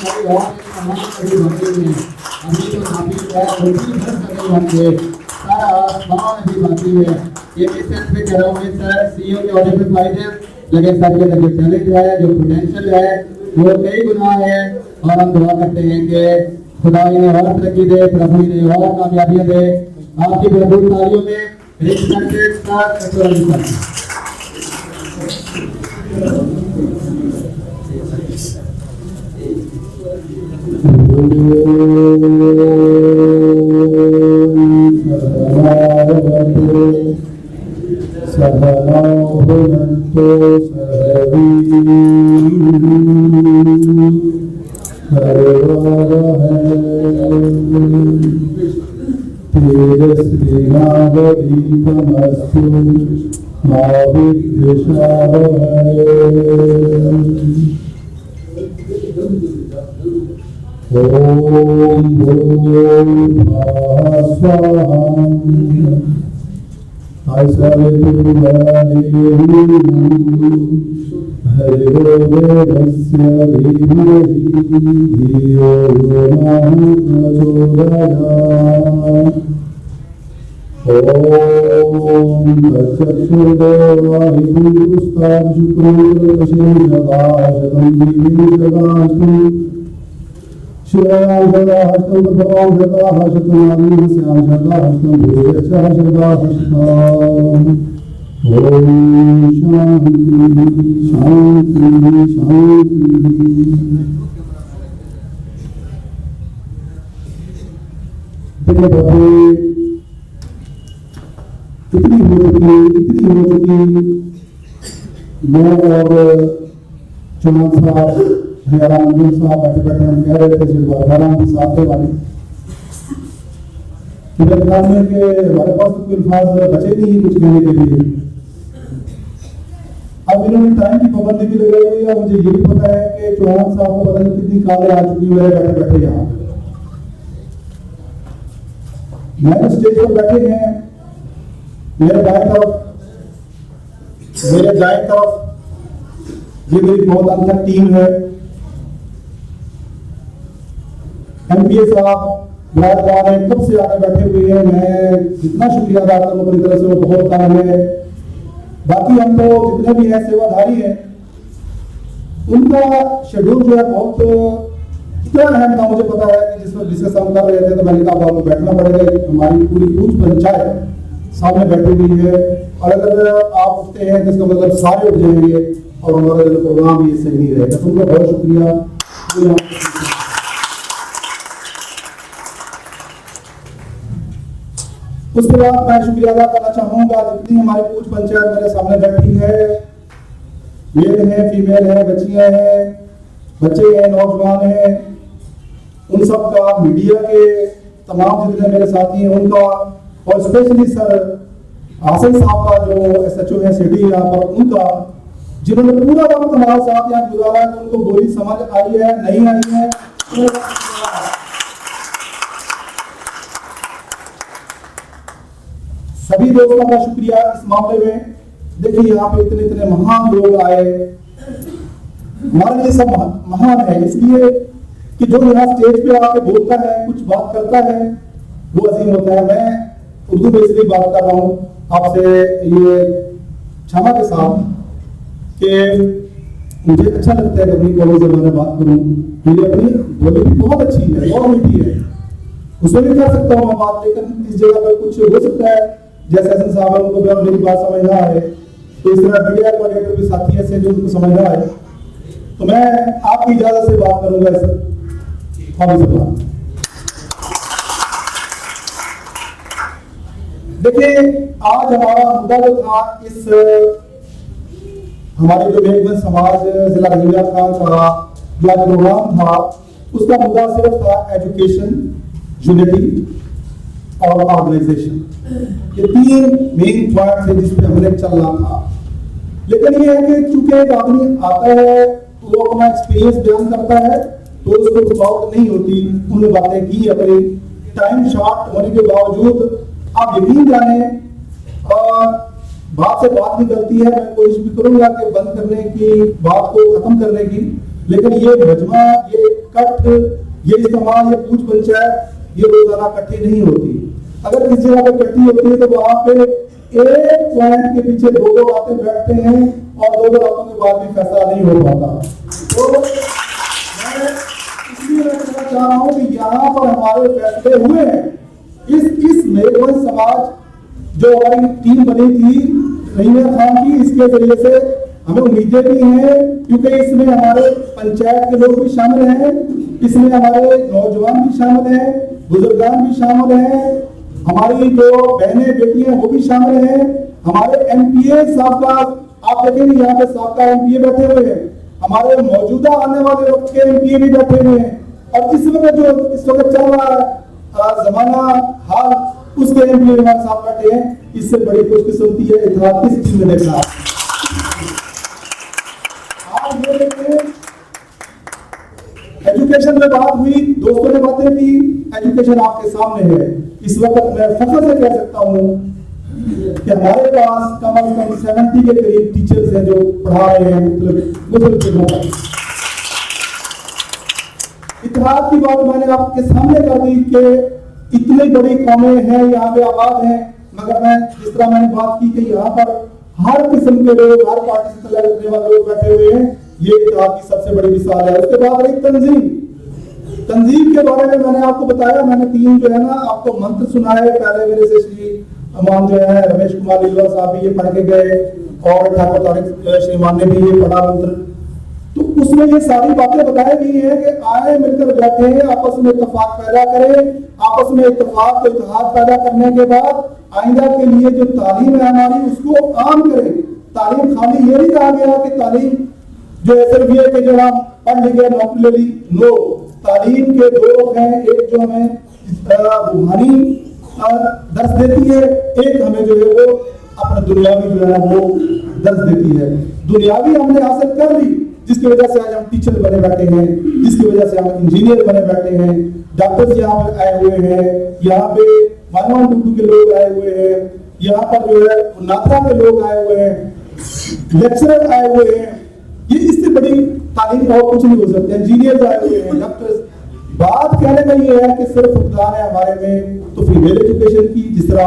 हमारे और तमाम कभी होते हैं अभी तो नापित है उनकी भर सके होंगे सारा आसमान भी बाकी है। ये भी सेंस पे कह रहा हूँ सर सीईओ के ऑर्डर पे फाइल है लेकिन सर के जो चैलेंज है जो पोटेंशियल है वो कई गुना है और हम दुआ करते हैं कि खुदा इन्हें और तरक्की दे, प्रभु इन्हें और कामयाबियां दे। आपकी भरपूर तालियों में रिच कंटेंट का कटोरा इतनी हो चुकी मैं और चौहान साहब हयाराम साहब बैठे बैठे हम कह रहे थे हयाराम की साथे वाली मेरे ख्याल में कि हमारे पास तो कोई अल्फाज बचे नहीं कुछ कहने के लिए। अब इन्होंने टाइम की पाबंदी भी लगाई हुई है। मुझे ये भी पता है कि चौहान साहब को पता नहीं कितनी कालें आ चुकी मेरे बैठे बैठे यहाँ मेरे स्टेज पर बैठे हैं। मेरे दाएं तरफ ये मेरी बहुत अच्छा टीम है। एमपीए साहब विराजमान है, कब से आगे बैठे हुए हैं। मैं जितना शुक्रिया अदा करूँ अपनी तरफ से वो बहुत कम है। बाकी हम तो जितने भी हैं सेवाधारी हैं उनका शेड्यूल जो है बहुत इतना अहम था। मुझे पता है कि जिस वक्त डिस्कस हम कर रहे थे तो मैंने कहा आपको बैठना पड़ेगा। हमारी पूरी पूछ पंचायत सामने बैठी हुई है और अगर आप उठते हैं तो इसका मतलब सारे उठ जाएंगे और हमारा जो प्रोग्राम ये सही नहीं रहेगा। तो उनका बहुत शुक्रिया। उसके बाद मैं शुक्रिया अदा करना चाहूंगा जितनी हमारी पूछ पंचायत मेरे सामने बैठी है, मेल है, फीमेल है, बच्चियां हैं, बच्चे हैं, नौजवान हैं, उन सब का, मीडिया के तमाम जितने मेरे साथी हैं उनका और स्पेशली सर आसिफ साहब का जो एसएचओ है सिटी यहाँ पर उनका जिन्होंने पूरा वक्त हमारा साथ यहाँ गुजारा है। तो उनको बोली समझ आई है नहीं आई है सभी दोस्तों का शुक्रिया इस मामले में। देखिए यहाँ पे इतने इतने महान लोग आए, हमारे लिए सब महान है इसलिए कि जो यहाँ स्टेज पे आके बोलता है कुछ बात करता है वो अजीम होता है। मैं उर्दू में इसलिए बात कर रहा हूँ आपसे ये क्षमा के साथ कि मुझे अच्छा लगता है कि अपनी कॉलेज जबान में बात करूँ। मेरी अपनी बोली भी बहुत अच्छी है, बहुत मीठी है, उसमें भी कर सकता हूँ मैं बात। लेकिन इस जगह पर कुछ हो सकता है जैसे हसन साहब उनको मेरी बात समझ ना आए तो इस तरह मीडिया कोऑर्डिनेटर भी साथी ऐसे जो उनको समझ ना आए तो मैं आपकी इजाजत से बात करूंगा इस हॉबी से बात। देखिए आज हमारा मुद्दा जो था इस हमारे जो मेघवन समाज जिला रहीमिया खान का जो प्रोग्राम था उसका मुद्दा सिर्फ था एजुकेशन, यूनिटी और ऑर्गेनाइजेशन। ये तीन मेन पॉइंट थे जिस पे हमने चल रहा था। लेकिन ये है कि चूंकि एक आदमी आता है वो अपना एक्सपीरियंस बयान करता है तो उसको रुकावट नहीं होती। उन्होंने बातें की अपनी टाइम शॉर्ट होने के बावजूद आप यकीन जाने बात से बात निकलती है। मैं कोशिश भी करूंगा कि बंद करने की बात को खत्म करने की, लेकिन ये मजमा ये कट, ये इस्तेमाल, ये पूछ पंचायत ये रोजाना इकट्ठी नहीं होती। अगर किसी जगह पे इकट्ठी होती है तो वहां पे एक पॉइंट के पीछे दो दो बातें बैठते हैं और दो दो बातों के बाद भी फैसला नहीं हो पाता। तो मैं इसलिए मैं कहना चाह रहा हूं कि यहाँ पर हमारे फैसले हुए हैं। इस मेघवंश समाज जो हमारी टीम बनी थी रहीम खान की, इसके जरिए से हमें उम्मीदें भी हैं, क्योंकि इसमें हमारे पंचायत के लोग भी शामिल हैं, इसमें हमारे नौजवान भी शामिल हैं, बुजुर्गान भी शामिल हैं, हमारी जो बहनें बेटियां वो भी शामिल हैं, हमारे एमपीए साहब का आप देखेंगे यहाँ पे साहब एमपीए बैठे हुए हैं, हमारे मौजूदा आने वाले वक्त के एमपीए भी बैठे हुए हैं, और इस वक्त चल रहा है जमाना हाल, उसके एमपीए हमारे साथ बैठे हैं। इससे बड़ी खुशकिस्मती है इतिहास किस चीज में देखना। आज ये देखिए एजुकेशन में बात हुई, दोस्तों ने बातें की, एजुकेशन आपके सामने है। इस वक्त मैं फख्र से कह सकता हूं कि हमारे पास कम से कम 70 के करीब टीचर्स हैं जो पढ़ा रहे हैं मुख्तलिफ जगहों पर। इतिहास की बात मैंने आपके सामने कर दी कि इतनी बड़ी कौमें हैं यहाँ पे आबाद हैं, मगर मैं जिस तरह मैंने बात की कि यहाँ पर हर किस्म के लोग, हर पार्टी से तल्लुक़ रखने वाले लोग बैठे हुए हैं, ये इतिहास की सबसे बड़ी मिसाल है। उसके बाद रही तंजीम के बारे में मैंने आपको बताया, मैंने 3 जो है ना आपको मंत्र सुनाए। पहले मेरे से श्री अमान जो है रमेश कुमार लीलवा साहब भी ये पढ़ के गए और ठाकुर तारिक श्रीमान ने भी ये पढ़ा मंत्र। तो उसमें ये सारी बातें बताई गई है कि आए मिलकर बैठे हैं, आपस में इत्तेफाक पैदा करें, आपस में इत्तेफाक इत्तेहाद पैदा करने के बाद आइंदा के लिए जो तालीम है हमारी उसको आम करें। तालीम खाली ये नहीं कहा गया कि तालीम जो है सिर्फ ये कि जो हम पढ़ लिखे नौकरी ले ली, नो, तालीम के 2 रुख हैं, एक जो हमें रूहानी दर्स देती है, एक हमें जो है वो अपना दुनियावी जो है वो दर्स देती है। दुनियावी हमने हासिल कर ली, जिसकी वजह से आज हम टीचर बने बैठे हैं, जिसकी वजह से हम इंजीनियर बने बैठे हैं, डॉक्टर्स यहाँ पे आए हुए हैं, यहाँ पे मानवान टूटू के लोग आए हुए हैं, यहाँ पर जो है नाथरा के लोग आए हुए हैं, लेक्चरर आए हुए हैं। ये इससे बड़ी तालीम और कुछ नहीं हो सकता। इंजीनियर आए हुए हैं, डॉक्टर्स। बात कहने का ये है कि सिर्फ फुकदान है हमारे में तो फीमेल एजुकेशन की, जिस तरह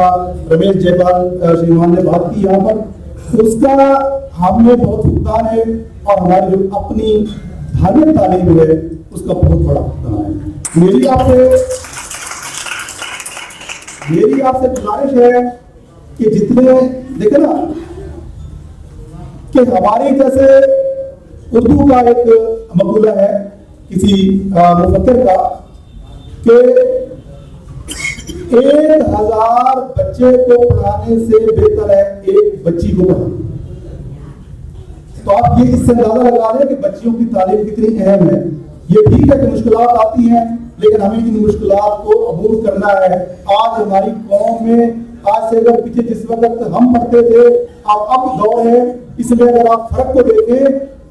रमेश जयपाल श्रीमान ने बात की यहाँ पर, उसका हमें बहुत फुकदान है, और हमारी जो अपनी धार्मिक तालीम है उसका बहुत बड़ा फुकदान है। मेरी आपसे गुजारिश है कि जितने देखे ना कि हमारी जैसे उर्दू का एक मकूला है किसी मुफक्किर का कि 1000 बच्चे को पढ़ाने से बेहतर है एक बच्ची को पढ़ाना। तो आप ये इससे अंदाजा लगा लें कि बच्चियों की तालीम कितनी अहम है। ये ठीक है कि मुश्किलात आती हैं, लेकिन हमें इन मुश्किलात को अबूर करना है। आज हमारी कौम में, आज से अगर पीछे जिस वक्त हम पढ़ते थे और अब दौर है, इसमें अगर आप फर्क को देखें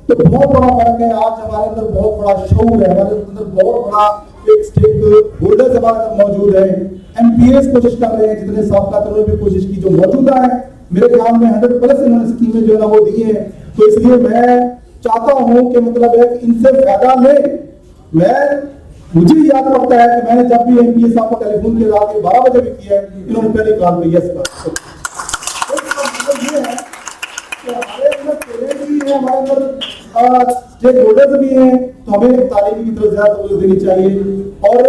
तो बहुत बड़ा फर्क है। आज हमारे अंदर बहुत बड़ा शऊर है, हमारे अंदर बहुत बड़ा एक स्टेक होल्डर्स हमारे अंदर मौजूद है। एमपीएस कोशिश कर रहे हैं, जितने साबका उन्होंने भी कोशिश की, जो मौजूदा है मेरे ख्याल में 100+ इन्होंने स्कीमें जो है वो दी है। तो इसलिए मैं चाहता हूं कि मतलब है कि इनसे फायदा ले। मुझे याद पड़ता है कि मैंने जब भी एमपीएस साहब को टेलीफोन किया रात के 12 बजे भी किया है, इन्होंने पहले कॉल पे यस कर। ये है कि हमारे अंदर टैलेंट भी है, हमारे अंदर स्टेक होल्डर्स भी हैं, तो हमें तालीम की तरफ ज्यादा तवज्जो देनी चाहिए। और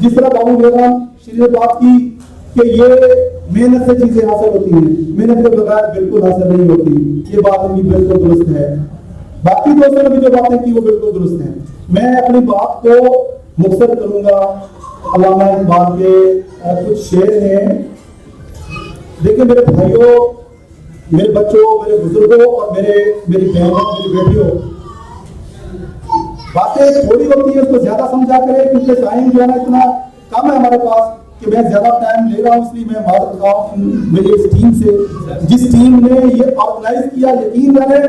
जिस तरह बाबू बेगम श्री ने बात की कि ये मेहनत से चीजें हासिल होती हैं, मेहनत के बगैर बिल्कुल हासिल नहीं होती। ये बात उनकी बिल्कुल दुरुस्त है। बाकी दोस्तों ने भी जो बातें की वो बिल्कुल दुरुस्त है। मैं अपनी बात को मुख्तर करूंगा। अल्लामा इकबाल के कुछ शेर हैं। देखिए मेरे भाइयों, मेरे बच्चों, मेरे बुजुर्गों और मेरी बहनों, मेरी बेटियों, बातें थोड़ी होती है उसको ज्यादा समझा करें, क्योंकि टाइम जो है ना इतना कम है हमारे पास कि मैं ज्यादा टाइम ले रहा हूँ। इसलिए मैं माजूद रहा हूँ मेरी इस टीम से, जिस टीम ने ये ऑर्गेनाइज किया। यकीन करें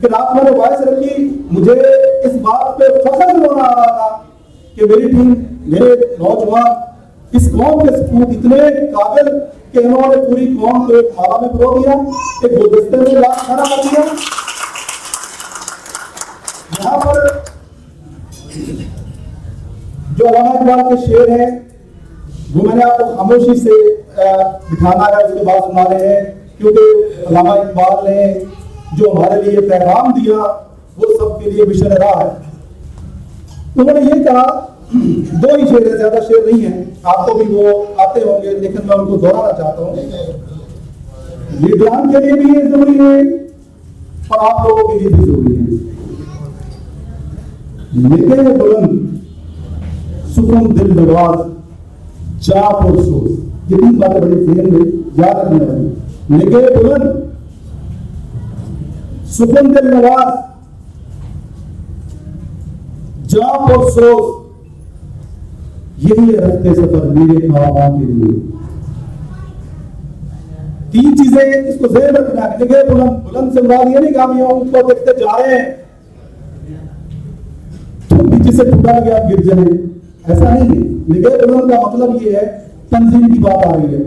कि रात मैंने वॉइस रखी, मुझे इस बात पे फख्र होना आ रहा था कि मेरी टीम, मेरे नौजवान इस कौम के सपूत इतने काबिल कि इन्होंने पूरी कौम को एक माला में परो दिया, एक गुलदस्ते में खड़ा कर दिया। यहाँ पर जो अल्लामा इकबाल के शेर हैं वो मैंने आपको खामोशी से बिठाना है, उसके बाद सुना रहे हैं, क्योंकि अल्लामा इकबाल ने जो हमारे लिए पैगाम दिया वो सबके लिए मिशन राह है। उन्होंने ये कहा, दो ही शेर है, ज्यादा शेर नहीं है, आपको भी वो आते होंगे, लेकिन मैं उनको दोहराना चाहता हूँ। लीडरान के लिए भी ये जरूरी है और आप लोगों के लिए भी जरूरी है। निगाह बुलंद सुकून दिल नवाज जा पुरसोज, ये तीन बातें बड़ी ज़हन में याद रखने वाली। निगाह बुलंद सुकून दिल नवाज जा पुरसोज, यही है रखते सफर मेरे ख्वाबों के लिए। तीन चीजें इसको ज़हन रखना है। निगाह बुलंद, बुलंद से मुराद ये नहीं कि हम यहाँ ऊपर देखते जा रहे हैं तो नीचे से टूटा गया आप गिर जाए, ऐसा नहीं है। निगाह बुलंद का मतलब ये है, तंजीम की बात आ रही है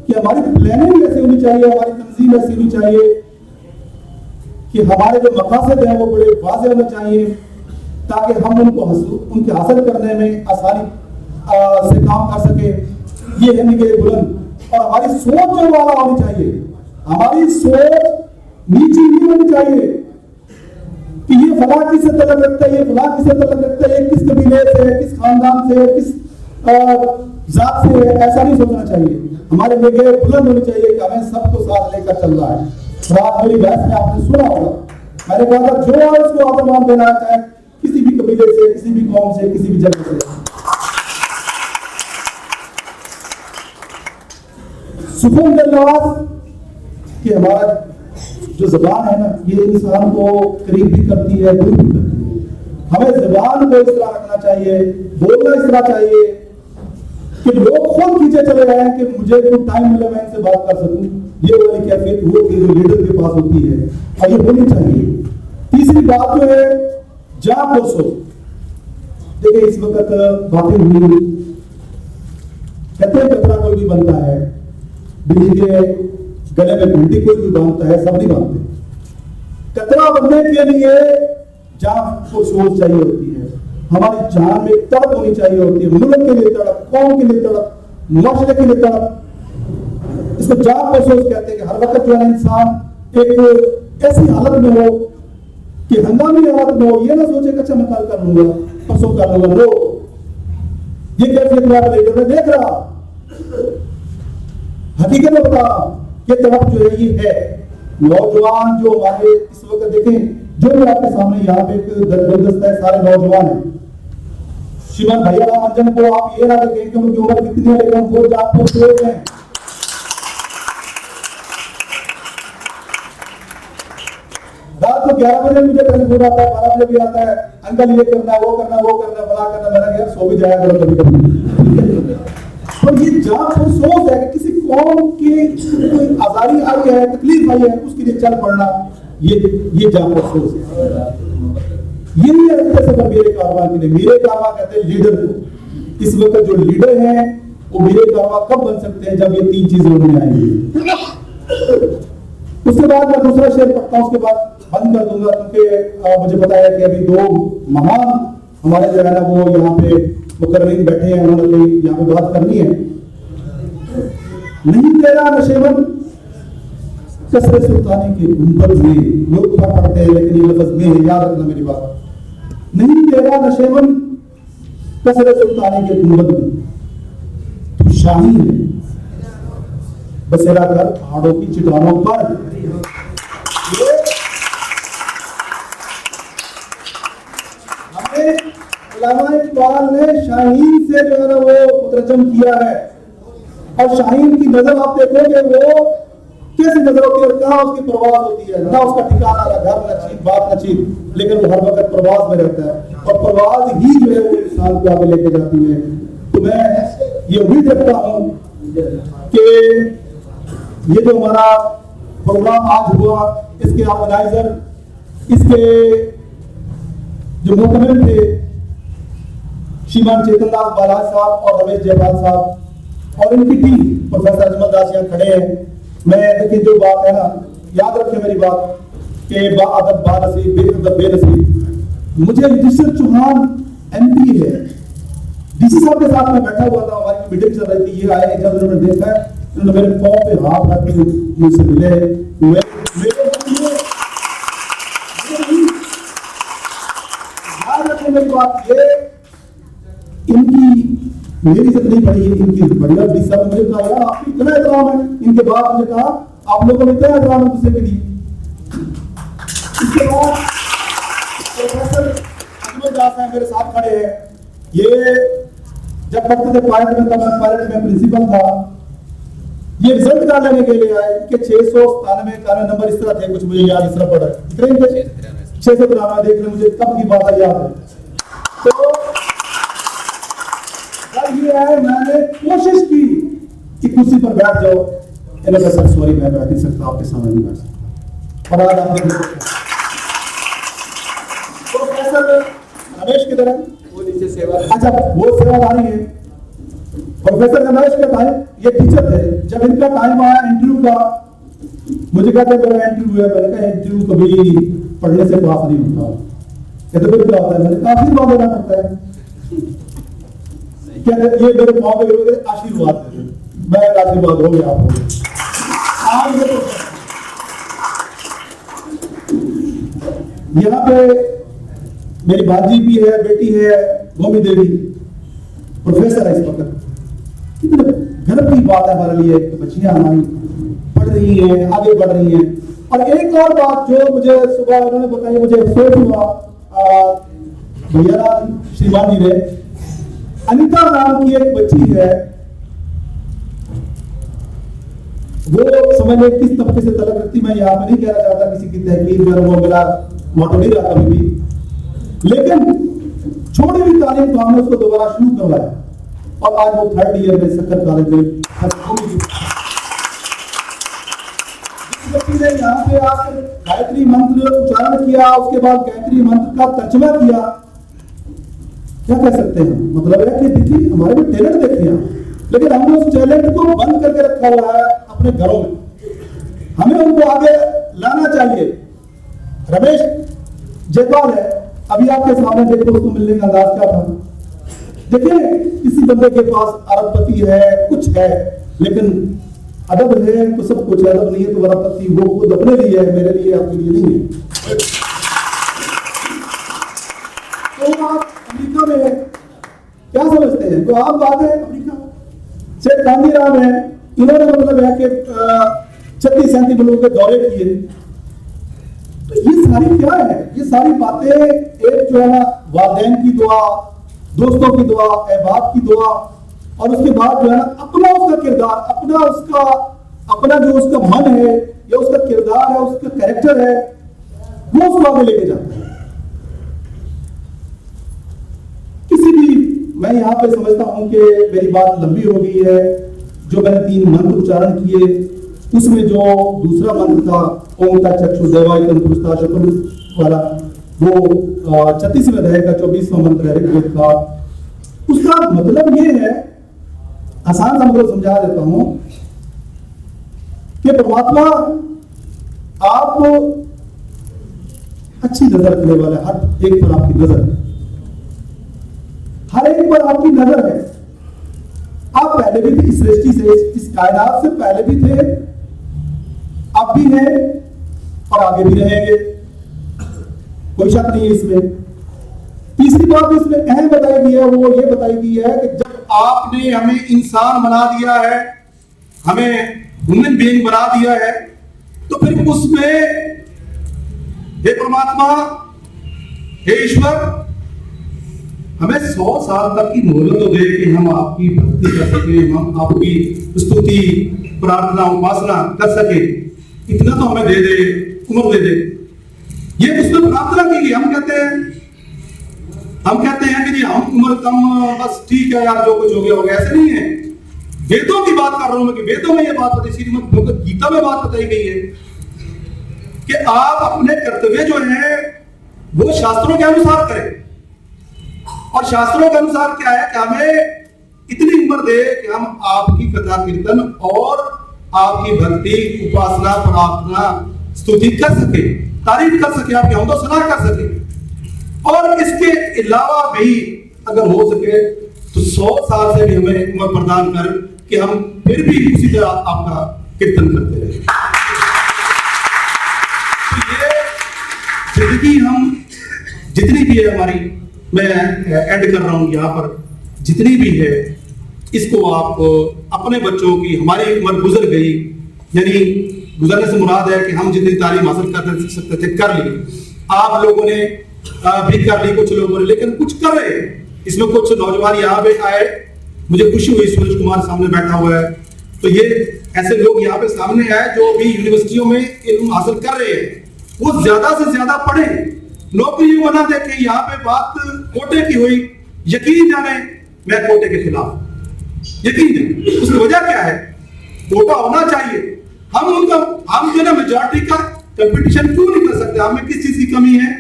कि हमारी प्लानिंग ऐसी होनी चाहिए, हमारी तंजीम ऐसी होनी चाहिए कि हमारे जो मकासद हैं वो बड़े वाज़ेह होने चाहिए, ताकि हम उनके हासिल करने में आसानी से काम कर सके। ये है निगाह बुलंद। और हमारी सोच जो वाला होनी चाहिए, हमारी सोच नीची नहीं होनी चाहिए कि ये फला किससे तल्लुक रखता है, ये फला किससे तल्लुक रखता है, ये किस कबीले से है, किस खानदान से है, किस जात से है, ऐसा नहीं सोचना चाहिए। हमारे निगाह बुलंद होनी चाहिए कि हमें सबको साथ लेकर चल रहा है। रात मेरी बहस में आपने सुना होगा, मैंने कहा था जो है उसको आदमान देना, चाहे किसी भी कबीले से, किसी भी कौम से, किसी भी जगह से। सुकून दिल नवाज कि हमारा जो ज़बान है ना, ये इंसान को करीब भी करती है, दूर भी करती है। हमें ज़बान को इस तरह रखना चाहिए, बोलना इस तरह चाहिए कि लोग खुद खींचे चले जाएं कि मुझे कोई टाइम मिले मैं इनसे बात कर सकूं। ये वाली कैफियत वो जो लीडर के पास होती है और ये होनी चाहिए। तीसरी बात जो है, जा पुरसोज। देखिए इस वक्त बातें हुई, कहते हैं कतरा कोई भी बनता है, बिजली के गले में घंटी कोई भी बांधता है, सब नहीं बांधते। कतरा बनने के लिए जान पुरसोज चाहिए होती है। हमारी जान में तड़प होनी चाहिए होती है, मुल्क के लिए तड़प, कौम के लिए तड़प, मुआशरे के लिए तड़प। इसको जान पुरसोज कहते हैं कि हर वक्त जो है इंसान एक ऐसी हालत में हो कि हंगामी हालत में हो, ये ना सोचे कि अच्छा मैं कल कर लूंगा, परसों कर लूंगा। लो, ये कैफियत मेरा लीडर में देख रहा, हकीकत में बता, ये तड़प जो है ये है। नौजवान जो हमारे इस वक्त देखें, जो मैं आपके सामने यहाँ पे गुलदस्ता है, सारे नौजवान हैं। श्रीमान भैया राम अंजन को आप ये ना देखें कि उनकी उम्र कितनी है, लेकिन वो जात को सोच हैं। रात को 11 बजे मुझे टेलीफोन आता है, 12 बजे भी आता है, अंकल ये करना है, वो करना है, वो करना है, बड़ा करना। मैंने यार सो भी जाया करो कभी कभी। तो ये जात को सोच है कि किसी कौम की कोई आजादी आई है, तकलीफ आई है, उसके लिए चल पड़ना, ये जात को सोच है। यही है सफर मेरे कारवां के लिए। मेरे कारवां कहते हैं लीडर को। इस वक्त जो लीडर हैं वो मेरे कारवां कब बन सकते हैं, जब ये तीन चीजें उनमें आएंगी। उसके बाद मैं दूसरा शेर पढ़ता हूं, उसके बाद बंद कर दूंगा, क्योंकि मुझे पता है कि अभी दो महान हमारे जो है ना वो यहाँ पे मुकर्ररीन बैठे हैं, उन्होंने यहाँ पे बात करनी है। नहीं तेरा नशेबन कसरे सुल्तानी के गुंबद में, लोग पढ़ते हैं लेकिन ये लफ्ज में है, याद रखना मेरी बात। नहीं तेरा नशेबन कसरे सुल्तानी के गुंबद में, तू शाही है बसेरा कर पहाड़ों की चट्टानों पर। हमें अल्लामा इकबाल ने शाहीन से जो है ना वो मुतरजम किया है, और शाहीन की नजर आप देखोगे वो कैसी नजर होती है, कहाँ उसकी प्रवास होती है, ना उसका ठिकाना, ना घर, ना चीज, बात, ना चीज, लेकिन वो हर वक्त प्रवास में रहता है, और प्रवास ही जो है वो इंसान को आगे लेके जाती है। तो मैं ये उम्मीद रखता हूँ कि ये जो हमारा प्रोग्राम आज हुआ, इसके ऑर्गेनाइजर, इसके जो मुकम्मिल थे श्रीमान चेतन दास बालाज साहब और रमेश जयपाल साहब और इनकी टीम, प्रोफेसर अजमल दास यहाँ खड़े हैं। मैं देखिए जो बात है ना, याद रखें मेरी बात कि बाअदब बानसीब बेअदब बेनसीब। मुझे ऋषभ चौहान MP है, डीसी साहब के साथ में बैठा हुआ था, हमारी मीटिंग चल रही थी, ये आए, जब उन्होंने देखा उन्होंने मेरे पाँव पे हाथ रख के मुझसे मिले, याद रखने मेरी बात, ये इनकी मेरी इज्जत नहीं बढ़ी, इनकी बढ़िया। डीसी साहब मुझे कहा यार आपको इतना एहतराम है, इनके बाद मुझे कहा आप लोगों को इतना एहतराम है दूसरे के लिए। इसके बाद प्रोफेसर अजमल साहब मेरे साथ खड़े हैं, ये जब पढ़ते थे पायलट में, तब मैं पायलट में प्रिंसिपल था, ये रिजल्ट कार्ड लेने के लिए आए, इनके 697 नंबर इस तरह थे, कुछ मुझे याद इस तरह पड़ा है, 693 देख ले, मुझे कब की बात याद है। तो ये है, मैंने कोशिश की कि कुर्सी पर बैठ जाओ, इन्होंने कहा सर सॉरी मैं बैठ नहीं सकता, आपके सामने नहीं बैठ सकता। और आज आप प्रोफेसर रमेश की तरह वो नीचे सेवा, अच्छा वो सेवादारी है। प्रोफेसर रमेश का टाइम, ये टीचर थे, जब इनका टाइम आया इंटरव्यू का, मुझे कहते मेरा इंटरव्यू है, मैंने कहा इंटरव्यू कभी पढ़ने से पास नहीं होता, ये तो क्या होता है, मैंने काफी बात देना पड़ता है, क्या ये मेरे पाँव पे आशीर्वाद दे, मैं आशीर्वाद हो गया आपको। यहाँ पे मेरी बाजी भी है, बेटी है भूमि देवी, प्रोफेसर है इस वक्त। कितने गर्व की बात है हमारे लिए, बच्चियां हमारी पढ़ रही हैं, आगे बढ़ रही हैं। और एक और बात जो मुझे सुबह उन्होंने बताई, मुझे अफसोस हुआ, भैया श्रीमान जी ने, अनिता नाम की एक बच्ची है, वो समझ लें किस तबके से तलक रखती, मैं यहाँ पे नहीं कहना चाहता किसी की तहकीर में, वो मेरा मोटो नहीं रहा कभी भी, लेकिन छोड़ी हुई तालीम को हमने उसको दोबारा शुरू करवाया, और आज वो 3rd ईयर में सक्कर कॉलेज में। जिस बच्ची ने यहाँ पे आकर गायत्री मंत्र उच्चारण किया, उसके बाद गायत्री मंत्र का तर्जमा किया, क्या कह सकते हैं, मतलब है कि देखिए हमारे में टैलेंट देखिए, लेकिन हमने उस टैलेंट को बंद करके रखा हुआ है अपने घरों में, हमें उनको आगे लाना चाहिए। रमेश जयपाल है, अभी आपके सामने देखो उसको मिलने का अंदाज क्या था, देखिए किसी बंदे के पास अरबपति है, कुछ है, लेकिन अदब है तो सब कुछ है, अदब नहीं है तो अरबपति वो खुद अपने लिए है, मेरे लिए आपके लिए नहीं है। तो आप अमेरिका में क्या समझते हैं, तो आप बात है अमेरिका से गांधी राम है, इन्होंने मतलब है कि 36-37 मुल्कों के दौरे किए, तो ये सारी क्या है, ये सारी बातें एक जो है ना वालिदैन की दुआ, दोस्तों की दुआ, अहबाब की दुआ, और उसके बाद जो है ना अपना उसका किरदार, अपना जो उसका मन है या उसका किरदार है, उसका कैरेक्टर है, वो उसको आगे लेके जाता है। किसी भी, मैं यहाँ पे समझता हूं कि मेरी बात लंबी हो गई है, जो मैंने 3 मंत्र उच्चारण किए, उसमें जो दूसरा मंत्र था ओम का चक्षु देवाय तंतुस्ता शकुन वाला, वो 36वें अध्याय का 24वां मंत्र है ऋग्वेद का। उसका मतलब ये है, आसान समझो समझा देता हूं, कि परमात्मा आप अच्छी नजर रखने वाले, हर एक पर आपकी नजर है, हर एक पर आपकी नजर है। आप पहले भी थे इस सृष्टि से, इस कायनात से पहले भी थे, अब भी हैं और आगे भी रहेंगे, कोई शक नहीं है इसमें। तीसरी बात इसमें अहम बताई गई है, वो ये बताई गई है कि जब आपने हमें इंसान बना दिया है, हमें ह्यूमन बीइंग बना दिया है, तो फिर उसमें हे परमात्मा, हे ईश्वर, हमें 100 साल तक की मोहलत तो दे कि हम आपकी भक्ति कर सके, हम आपकी स्तुति प्रार्थना उपासना कर सके, इतना तो हमें दे दे, उम्र दे दे। ये उसमें प्रार्थना की गई। हम कहते हैं कि जी हम उम्र कम, बस ठीक है यार, जो कुछ हो गया हो गया, ऐसे नहीं है। वेदों की बात कर रहा हूं मैं, कि वेदों में ये बात बताई, श्रीमद् भगवद गीता में बात बताई गई है कि आप अपने कर्तव्य जो है वो शास्त्रों के अनुसार करें, और शास्त्रों के अनुसार क्या है कि हमें इतनी उम्र दे कि हम आपकी कथा कीर्तन और आपकी भक्ति उपासना प्रार्थना स्तुति कर सके, तारीफ कर सके, आपकी हमदो सना कर सके, और इसके अलावा भी अगर हो सके तो 100 साल से भी हमें उम्र प्रदान कर कि हम फिर भी उसी तरह आपका कीर्तन करते रहे। तो ये जिंदगी हम जितनी भी है हमारी, मैं एंड कर रहा हूं यहाँ पर, जितनी भी है इसको आप अपने बच्चों की, हमारी उम्र गुजर गई, यानी गुजरने से मुराद है कि हम जितनी तालीम हासिल कर सकते थे कर ली, आप लोगों ने भी कर ली, कुछ लोगों ने, लेकिन कुछ कर रहे हैं। इसमें कुछ नौजवान यहाँ पे आए, मुझे खुशी हुई, सूरज कुमार सामने बैठा हुआ है, तो ये ऐसे लोग यहाँ पे सामने आए जो भी यूनिवर्सिटियों में इल्म हासिल कर रहे हैं, वो ज्यादा से ज्यादा पढ़े, नौकरी बना देखे। यहाँ पे बात कोटे की हुई, यकीन जाने मैं कोटे के खिलाफ, यकीन जाने। उसकी वजह क्या है? कोटा होना चाहिए। हम जो ना मेजॉरिटी का कंपटीशन क्यों नहीं कर सकते? हमें किस चीज की कमी है?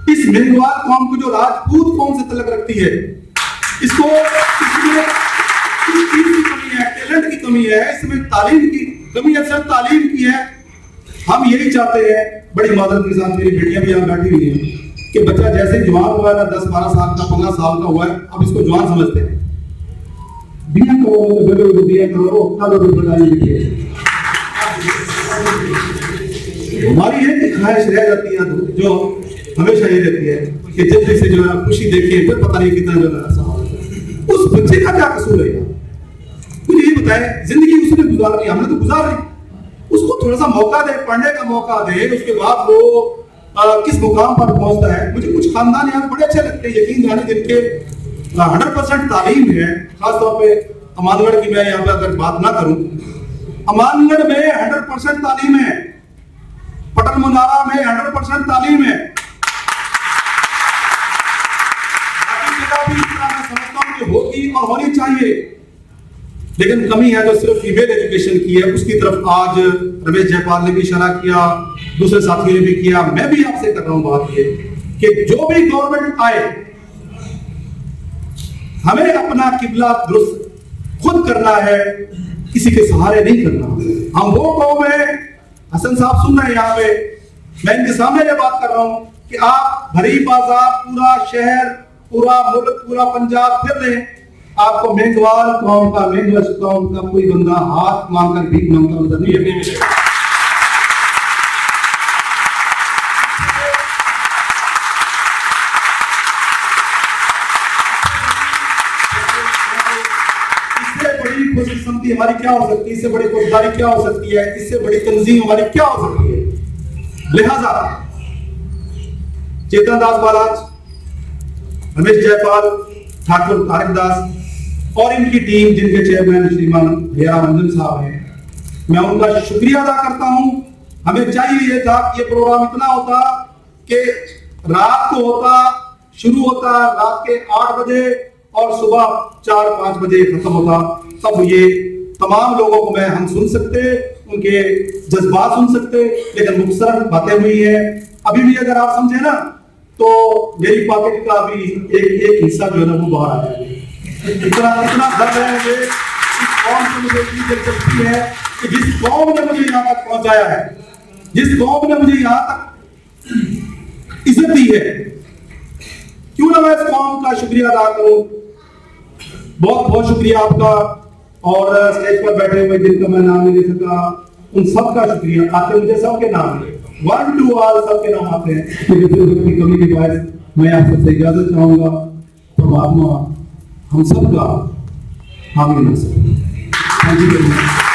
इस मेघवाल कौम को जो राजपूत कौम से तलक रखती है, इसको इसमें किस चीज की कमी है? टैलेंट की कमी है, इसमें तालीम की कमी है, सिर्फ तालीम की है। हम यही चाहते हैं, बड़ी मादर के साथ मेरी बेटियां भी यहाँ बैठी हुई हैं, कि बच्चा जैसे जवान हुआ है ना, 10-12 साल का, 15 साल का हुआ है, अब इसको जवान समझते हैं। बिना करो बिया करो, अपना लोग बताइए। हमारी ये ख्वाहिश रह जाती है जो हमेशा ये रहती है कि जल्दी से जो है खुशी देखिए, फिर पता नहीं कितना जो है उस बच्चे का क्या कसूर है? मुझे ये बताए, जिंदगी उसने गुजारी, हमने तो गुजार ली, उसको थोड़ा सा मौका दे, पढ़ने का मौका दे, उसके बाद वो किस मुकाम पर पहुंचता है। मुझे कुछ खानदान यहाँ बड़े अच्छे लगते हैं, यकीन जाने, जिनके 100% तालीम है। खासतौर पे अमानगढ़ की मैं यहाँ पे अगर बात ना करूं, अमानगढ़ में 100% तालीम है, पटन मुनारा में 100% तालीम है, बाकी जगह भी इस तरह मैं समझता हूं कि होगी और होनी चाहिए, लेकिन कमी है जो सिर्फ फीमेल एजुकेशन की है। उसकी तरफ आज रमेश जयपाल ने भी इशारा किया, दूसरे साथियों ने भी किया, मैं भी आपसे कर रहा हूं बात ये कि जो भी गवर्नमेंट आए, हमें अपना किबला दुरुस्त खुद करना है, किसी के सहारे नहीं करना। हम वो कौम है, हसन साहब सुन रहे हैं यहाँ पे, मैं इनके सामने ये बात कर रहा हूं कि आप भरी बाजार, पूरा शहर, पूरा मुल्क, पूरा पंजाब फिर लें, आपको मेघवाल कौम का, मेघवश कौम का कोई बंदा हाथ मांगकर भीख मांगता नजर नहीं मिलेगा। इससे बड़ी खुशकिस्मती हमारी क्या हो सकती है? इससे बड़ी खुददारी क्या हो सकती है? इससे बड़ी तंजीम हमारी क्या हो सकती है? लिहाजा चेतन दास बालाज, रमेश जयपाल, ठाकुर तारक दास और इनकी टीम, जिनके चेयरमैन श्रीमान हेरा रंजन साहब हैं, मैं उनका शुक्रिया अदा करता हूं। हमें चाहिए ये था कि ये प्रोग्राम इतना होता कि रात को होता, शुरू होता रात के 8 बजे और सुबह 4-5 बजे खत्म होता, तब ये तमाम लोगों को हम सुन सकते, उनके जज्बात सुन सकते, लेकिन मुख्तसर बातें हुई है। अभी भी अगर आप समझे ना, तो मेरी पॉकेट का भी एक हिस्सा जो है ना वो बाहर आ जाएगा। इतना दर्द है मुझे इस कौम से, मुझे इतनी दिलचस्पी है कि जिस कौम ने मुझे यहाँ तक पहुंचाया है, जिस कौम ने मुझे यहाँ तक इज्जत दी है, क्यों ना मैं इस कौम का शुक्रिया अदा करूं। बहुत बहुत शुक्रिया आपका, और स्टेज पर बैठे हुए जिनका मैं नाम नहीं ले सका, उन सबका शुक्रिया। आते मुझे सबके नाम है, 1 to all सबके नाम आते हैं, की कमी के बायस मैं आप सबसे इजाजत चाहूंगा। परमात्मा हम सबका हामी हो सके। Thank you very much.